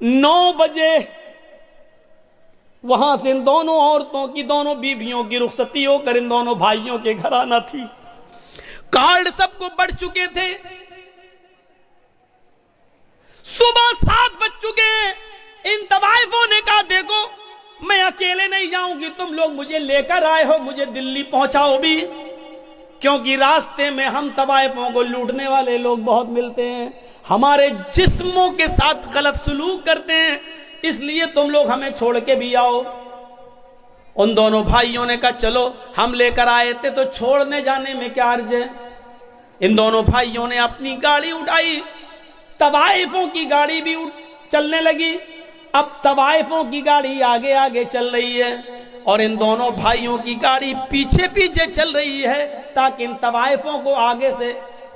9 بجے وہاں سے ان دونوں عورتوں کی، دونوں بیویوں کی رخصتی ہو کر ان دونوں بھائیوں کے گھر آنا تھی۔ کارڈ سب کو بڑھ چکے تھے، صبح 7 بج چکے ہیں۔ ان طوائفوں نے کہا دیکھو میں اکیلے نہیں جاؤں گی، تم لوگ مجھے لے کر آئے ہو، مجھے دلی پہنچاؤ بھی، کیونکہ راستے میں ہم طوائفوں کو لوٹنے والے لوگ بہت ملتے ہیں، ہمارے جسموں کے ساتھ غلط سلوک کرتے ہیں، اس لیے تم لوگ ہمیں چھوڑ کے بھی آؤ۔ ان دونوں بھائیوں نے کہا چلو ہم لے کر آئے تھے تو چھوڑنے جانے میں کیا حرج ہے۔ ان دونوں بھائیوں نے اپنی گاڑی اٹھائی، طوائفوں کی گاڑی بھی چلنے لگی۔ اب طوائفوں کی گاڑی آگے آگے چل رہی ہے اور ان دونوں بھائیوں کی گاڑی پیچھے پیچھے چل رہی ہے، تاکہ ان طوائفوں کو آگے سے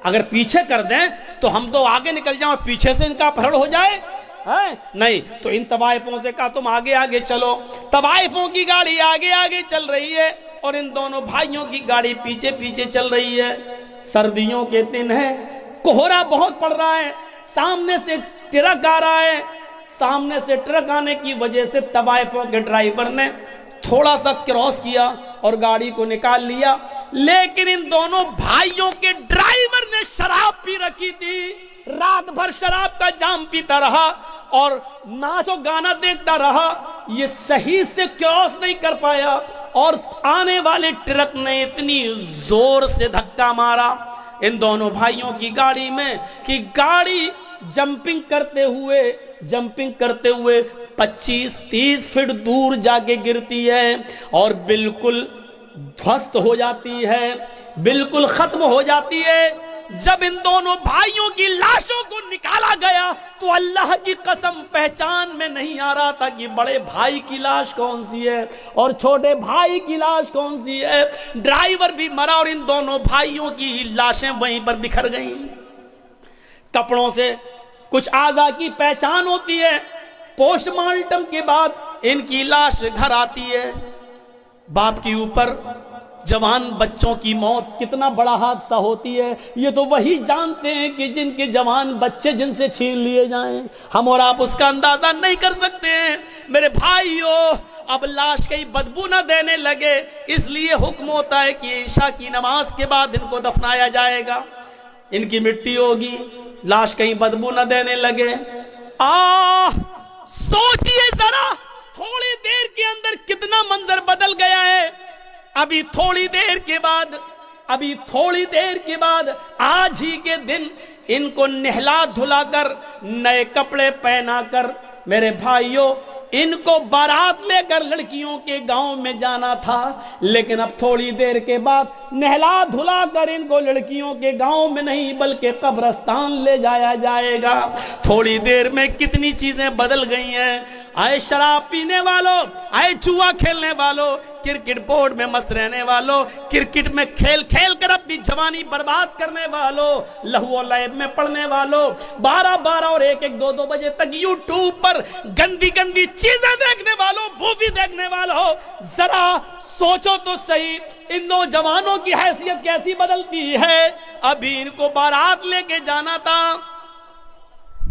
اگر پیچھے کر دیں تو ہم تو آگے نکل جائیں اور پیچھے سے ان کا اپہرن ہو جائے، نہیں۔ تو ان طوائفوں سے کہا تم آگے آگے چلو۔ طوائفوں کی گاڑی آگے آگے چل رہی ہے اور ان دونوں بھائیوں کی گاڑی پیچھے پیچھے چل رہی ہے۔ سردیوں کے دن ہے، کوہرا بہت پڑ رہا ہے، سامنے سے ٹرک آ رہا ہے، سامنے سے ٹرک آنے کی وجہ سے طوائفوں کے ڈرائیور نے تھوڑا سا کراس کیا اور گاڑی کو نکال لیا، لیکن ان دونوں بھائیوں کے ڈرائیور نے شراب پی رکھی تھی، رات بھر شراب کا جام پیتا رہا اور ناچ و گانا دیکھتا رہا، یہ صحیح سے کراس نہیں کر پایا اور آنے والے ٹرک نے اتنی زور سے دھکا مارا ان دونوں بھائیوں کی گاڑی میں کہ گاڑی جمپنگ کرتے ہوئے 25-30 فٹ دور جا کے گرتی ہے اور بالکل دھوست ہو جاتی ہے، بالکل ختم ہو جاتی ہے۔ جب ان دونوں بھائیوں کی لاشوں کو نکالا گیا تو اللہ کی قسم پہچان میں نہیں آ رہا تھا کہ بڑے بھائی کی لاش کون سی ہے اور چھوٹے بھائی کی لاش کون سی ہے۔ ڈرائیور بھی مرا اور ان دونوں بھائیوں کی لاشیں وہیں پر بکھر گئیں۔ کپڑوں سے کچھ اعضاء کی پہچان ہوتی ہے، پوسٹ مارٹم کے بعد ان کی لاش گھر آتی ہے۔ باپ کے اوپر جوان بچوں کی موت کتنا بڑا حادثہ ہوتی ہے، یہ تو وہی جانتے ہیں کہ جن کے جوان بچے جن سے چھین لیے جائیں، ہم اور آپ اس کا اندازہ نہیں کر سکتے ہیں۔ میرے بھائیو، اب لاش کہیں بدبو نہ دینے لگے، اس لیے حکم ہوتا ہے کہ عشاء کی نماز کے بعد ان کو دفنایا جائے گا، ان کی مٹی ہوگی، لاش کہیں بدبو نہ دینے لگے۔ سوچئے ذرا تھوڑی دیر کے اندر کتنا منظر بدل گیا ہے۔ ابھی تھوڑی دیر کے بعد آج ہی کے دن ان کو نہلا دھلا کر نئے کپڑے پہنا کر میرے بھائیوں ان کو بارات لے کر لڑکیوں کے گاؤں میں جانا تھا، لیکن اب تھوڑی دیر کے بعد نہلا دھلا کر ان کو لڑکیوں کے گاؤں میں نہیں بلکہ قبرستان لے جایا جائے گا۔ تھوڑی دیر میں کتنی چیزیں بدل گئی ہیں۔ آئے شراب پینے والوں، آئے جوا کھیلنے والوں، کرکٹ بورڈ میں مست رہنے والوں، کرکٹ میں کھیل کھیل کر اپنی جوانی برباد کرنے والوں، لہو و لعب میں پڑنے والوں، 12 اور 1 2 بجے تک یوٹیوب پر گندی گندی چیزیں دیکھنے والوں، مووی دیکھنے والوں، ذرا سوچو تو صحیح ان نوجوانوں کی حیثیت کیسی بدلتی ہے۔ ابھی ان کو بارات لے کے جانا تھا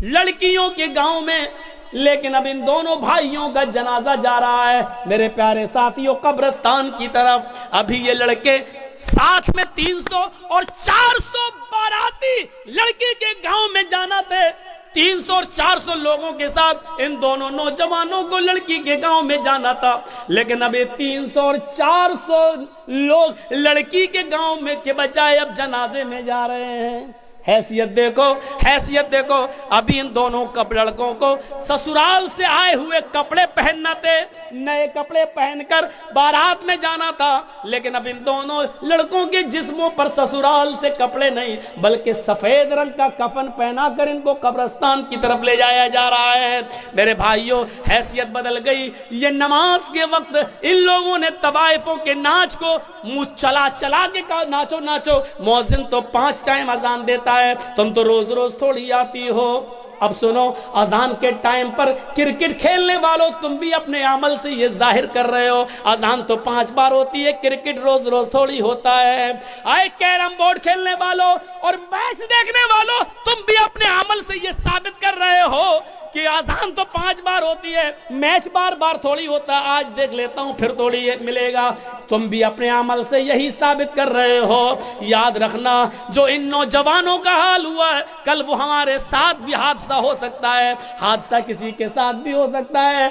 لڑکیوں کے گاؤں میں، لیکن اب ان دونوں بھائیوں کا جنازہ جا رہا ہے میرے پیارے ساتھیوں قبرستان کی طرف۔ ابھی یہ لڑکے ساتھ میں 300 اور 400 باراتی لڑکی کے گاؤں میں جانا تھے، 300 اور 400 لوگوں کے ساتھ ان دونوں نوجوانوں کو لڑکی کے گاؤں میں جانا تھا، لیکن اب یہ 300 اور 400 لوگ لڑکی کے گاؤں میں کے بجائے اب جنازے میں جا رہے ہیں۔ حیثیت دیکھو، ابھی ان دونوں لڑکوں کو سسرال سے آئے ہوئے کپڑے پہننا تھے، نئے کپڑے پہن کر بارات میں جانا تھا، لیکن اب ان دونوں لڑکوں کے جسموں پر سسرال سے کپڑے نہیں بلکہ سفید رنگ کا کفن پہنا کر ان کو قبرستان کی طرف لے جایا جا رہا ہے۔ میرے بھائیوں، حیثیت بدل گئی۔ یہ نماز کے وقت ان لوگوں نے طوائفوں کے ناچ کو منہ چلا کے کہا ناچو، مؤذن تو 5 ٹائم اذان دیتا ہے، تم تو روز روز تھوڑی آتی ہو۔ اب سنو، اذان کے ٹائم پر کرکٹ کھیلنے والوں تم بھی اپنے عمل سے یہ ظاہر کر رہے ہو، اذان تو 5 بار ہوتی ہے، کرکٹ روز روز تھوڑی ہوتا ہے۔ آئے کیرم بورڈ کھیلنے والوں اور میچ دیکھنے والوں تم بھی اپنے عمل سے یہ ثابت کر رہے ہو کہ آزان تو 5 بار ہوتی ہے، میچ بار بار تھوڑی ہوتا ہے، آج دیکھ لیتا ہوں پھر تھوڑی ملے گا۔ تم بھی اپنے عمل سے یہی ثابت کر رہے ہو۔ یاد رکھنا جو ان نوجوانوں کا حال ہوا ہے، کل وہ ہمارے ساتھ بھی حادثہ ہو سکتا ہے، حادثہ کسی کے ساتھ بھی ہو سکتا ہے۔